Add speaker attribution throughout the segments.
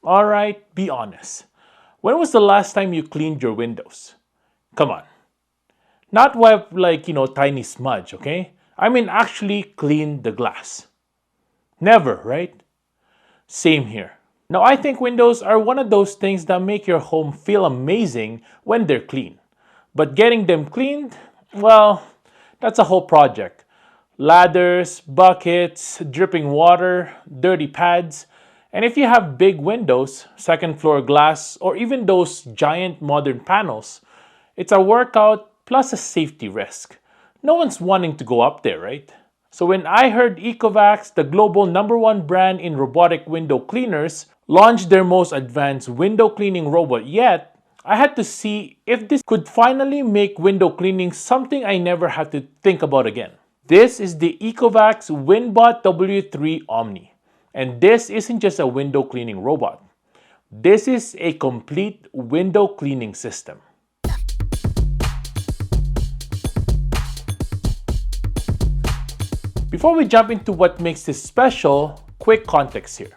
Speaker 1: Alright, be honest. When was the last time you cleaned your windows? Come on. Not wipe like, tiny smudge, okay? I mean actually clean the glass. Never, right? Same here. Now I think windows are one of those things that make your home feel amazing when they're clean. But getting them cleaned, well, that's a whole project. Ladders, buckets, dripping water, dirty pads. And if you have big windows, second floor glass, or even those giant modern panels, it's a workout plus a safety risk. No one's wanting to go up there, right? So when I heard ECOVACS, the global #1 brand in robotic window cleaners, launched their most advanced window cleaning robot yet, I had to see if this could finally make window cleaning something I never have to think about again. This is the ECOVACS WINBOT W3 OMNI. And this isn't just a window cleaning robot. This is a complete window cleaning system. Before we jump into what makes this special, quick context here.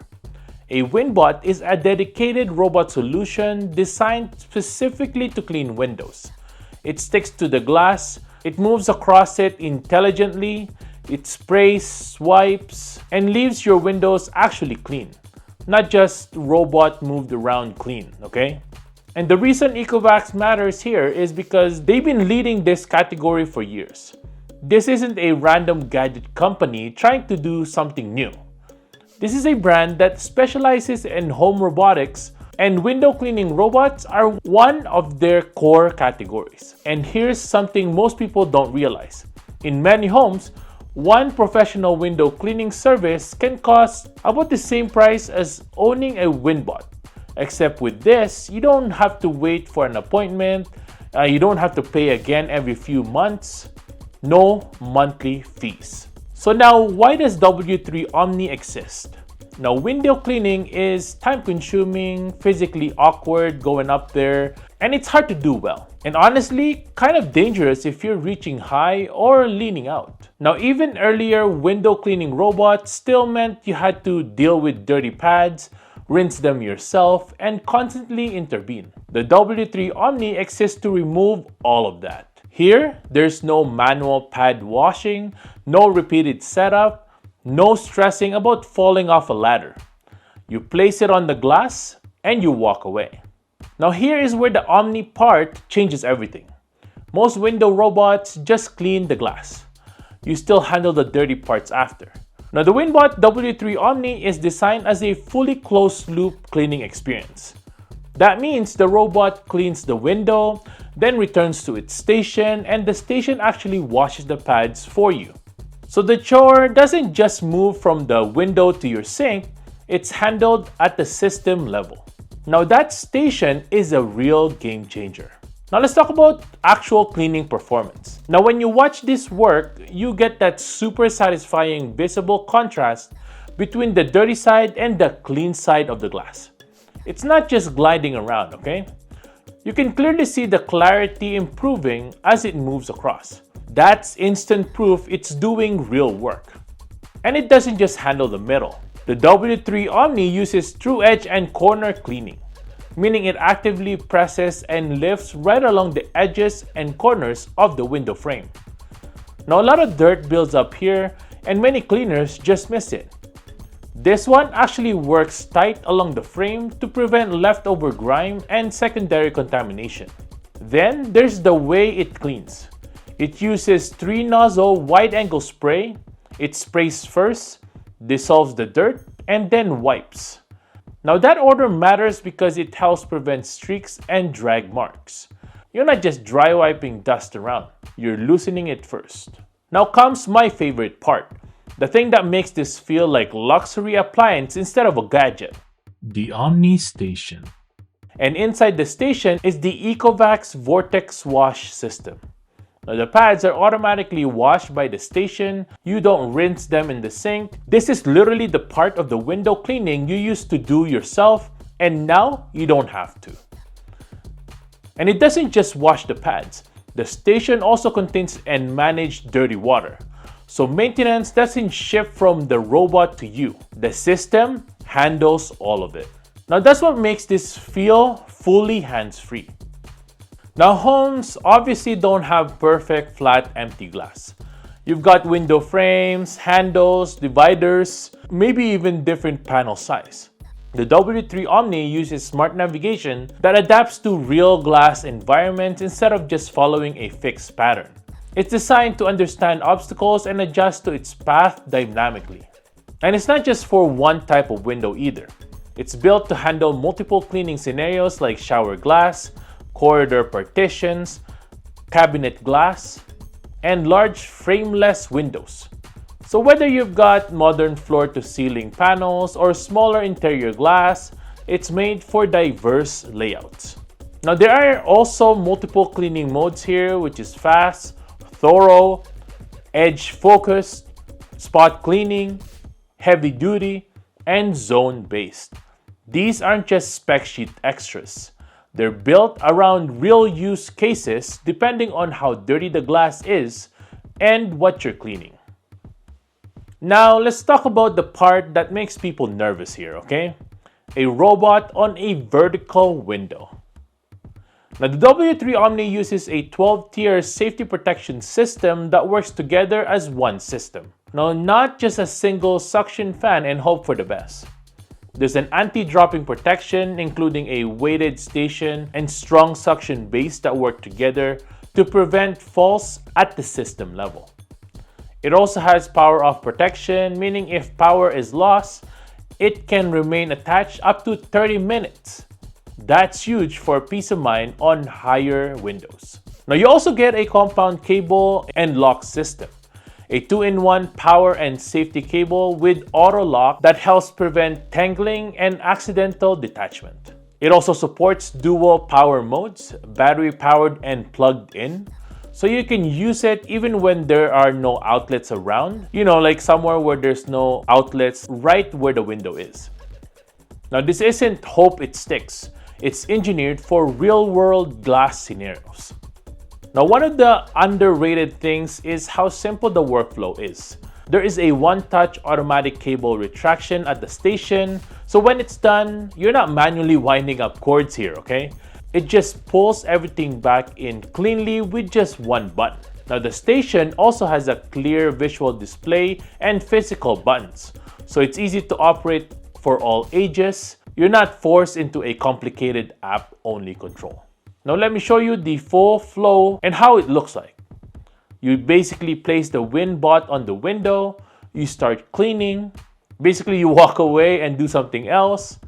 Speaker 1: A Windbot is a dedicated robot solution designed specifically to clean windows. It sticks to the glass, it moves across it intelligently, it sprays, swipes, and leaves your windows actually clean. Not just robot moved around clean, okay? And the reason ECOVACS matters here is because they've been leading this category for years. This isn't a random gadget company trying to do something new. This is a brand that specializes in home robotics, and window cleaning robots are one of their core categories. And here's something most people don't realize. In many homes, one professional window cleaning service can cost about the same price as owning a Windbot. Except with this, you don't have to wait for an appointment, you don't have to pay again every few months, no monthly fees. So now, why does W3 OMNI exist? Now, window cleaning is time-consuming, physically awkward going up there, and it's hard to do well. And honestly, kind of dangerous if you're reaching high or leaning out. Now, even earlier, window cleaning robots still meant you had to deal with dirty pads, rinse them yourself, and constantly intervene. The W3 OMNI exists to remove all of that. Here, there's no manual pad washing, no repeated setup, no stressing about falling off a ladder. You place it on the glass and you walk away. Now here is where the OMNI part changes everything. Most window robots just clean the glass. You still handle the dirty parts after. Now the Windbot W3 OMNI is designed as a fully closed loop cleaning experience. That means the robot cleans the window, then returns to its station, and the station actually washes the pads for you. So the chore doesn't just move from the window to your sink, it's handled at the system level. Now that station is a real game changer. Now let's talk about actual cleaning performance. Now when you watch this work, you get that super satisfying visible contrast between the dirty side and the clean side of the glass. It's not just gliding around, okay? You can clearly see the clarity improving as it moves across. That's instant proof it's doing real work. And it doesn't just handle the middle. The W3 OMNI uses TruEdge and corner cleaning, meaning it actively presses and lifts right along the edges and corners of the window frame. Now a lot of dirt builds up here and many cleaners just miss it. This one actually works tight along the frame to prevent leftover grime and secondary contamination. Then there's the way it cleans. It uses three-nozzle wide-angle spray. It sprays first, dissolves the dirt, and then wipes. Now that order matters because it helps prevent streaks and drag marks. You're not just dry wiping dust around, you're loosening it first. Now comes my favorite part. The thing that makes this feel like luxury appliance instead of a gadget. The Omni Station. And inside the station is the ECOVACS Vortex Wash system. Now the pads are automatically washed by the station. You don't rinse them in the sink. This is literally the part of the window cleaning you used to do yourself, and now you don't have to. And it doesn't just wash the pads. The station also contains and manages dirty water. So maintenance doesn't shift from the robot to you. The system handles all of it. Now that's what makes this feel fully hands-free. Now homes obviously don't have perfect flat empty glass. You've got window frames, handles, dividers, maybe even different panel size. The W3 OMNI uses smart navigation that adapts to real glass environments instead of just following a fixed pattern. It's designed to understand obstacles and adjust to its path dynamically. And it's not just for one type of window either. It's built to handle multiple cleaning scenarios like shower glass, corridor partitions, cabinet glass, and large frameless windows. So whether you've got modern floor-to-ceiling panels or smaller interior glass, it's made for diverse layouts. Now there are also multiple cleaning modes here, which is fast, thorough, edge focused, spot cleaning, heavy duty, and zone based. These aren't just spec sheet extras. They're built around real use cases depending on how dirty the glass is and what you're cleaning. Now let's talk about the part that makes people nervous here, okay? A robot on a vertical window. Now the W3 OMNI uses a 12-tier safety protection system that works together as one system. Now not just a single suction fan and hope for the best. There's an anti-dropping protection including a weighted station and strong suction base that work together to prevent falls at the system level. It also has power off protection, meaning if power is lost, it can remain attached up to 30 minutes. That's huge for peace of mind on higher windows. Now you also get a compound cable and lock system. A 2-in-1 power and safety cable with auto lock that helps prevent tangling and accidental detachment. It also supports dual power modes, battery powered and plugged in. So you can use it even when there are no outlets around. You know, like somewhere where there's no outlets right where the window is. Now this isn't hope it sticks. It's engineered for real-world glass scenarios. Now one of the underrated things is how simple the workflow is. There is a one-touch automatic cable retraction at the station, so when it's done, you're not manually winding up cords here, okay? It just pulls everything back in cleanly with just one button. Now the station also has a clear visual display and physical buttons, so it's easy to operate for all ages. You're not forced into a complicated app-only control. Now let me show you the full flow and how it looks like. You basically place the Windbot on the window, you start cleaning, basically you walk away and do something else.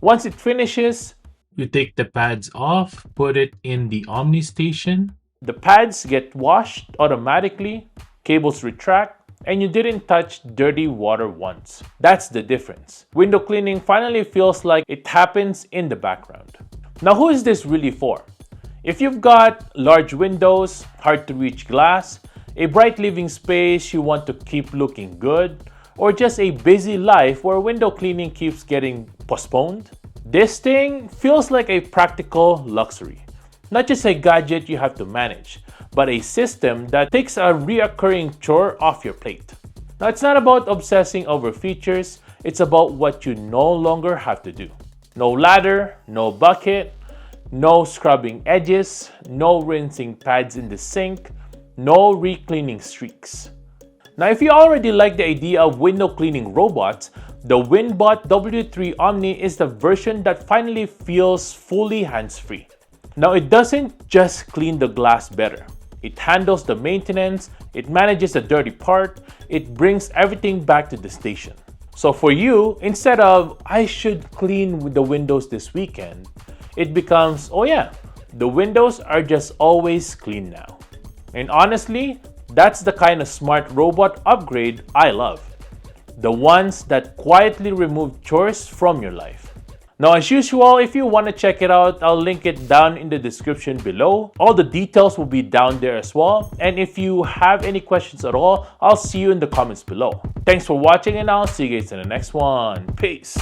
Speaker 1: Once it finishes, you take the pads off, put it in the Omni Station. The pads get washed automatically, cables retract, and you didn't touch dirty water once. That's the difference. Window cleaning finally feels like it happens in the background. Now who is this really for? If you've got large windows, hard to reach glass, a bright living space you want to keep looking good, or just a busy life where window cleaning keeps getting postponed, this thing feels like a practical luxury. Not just a gadget you have to manage, but a system that takes a reoccurring chore off your plate. Now it's not about obsessing over features, it's about what you no longer have to do. No ladder, no bucket, no scrubbing edges, no rinsing pads in the sink, no re-cleaning streaks. Now if you already like the idea of window cleaning robots, the Windbot W3 OMNI is the version that finally feels fully hands-free. Now it doesn't just clean the glass better. It handles the maintenance, it manages the dirty part, it brings everything back to the station. So for you, instead of, I should clean the windows this weekend, it becomes, oh yeah, the windows are just always clean now. And honestly, that's the kind of smart robot upgrade I love. The ones that quietly remove chores from your life. Now as usual, if you want to check it out, I'll link it down in the description below. All the details will be down there as well. And if you have any questions at all, I'll see you in the comments below. Thanks for watching and I'll see you guys in the next one. Peace.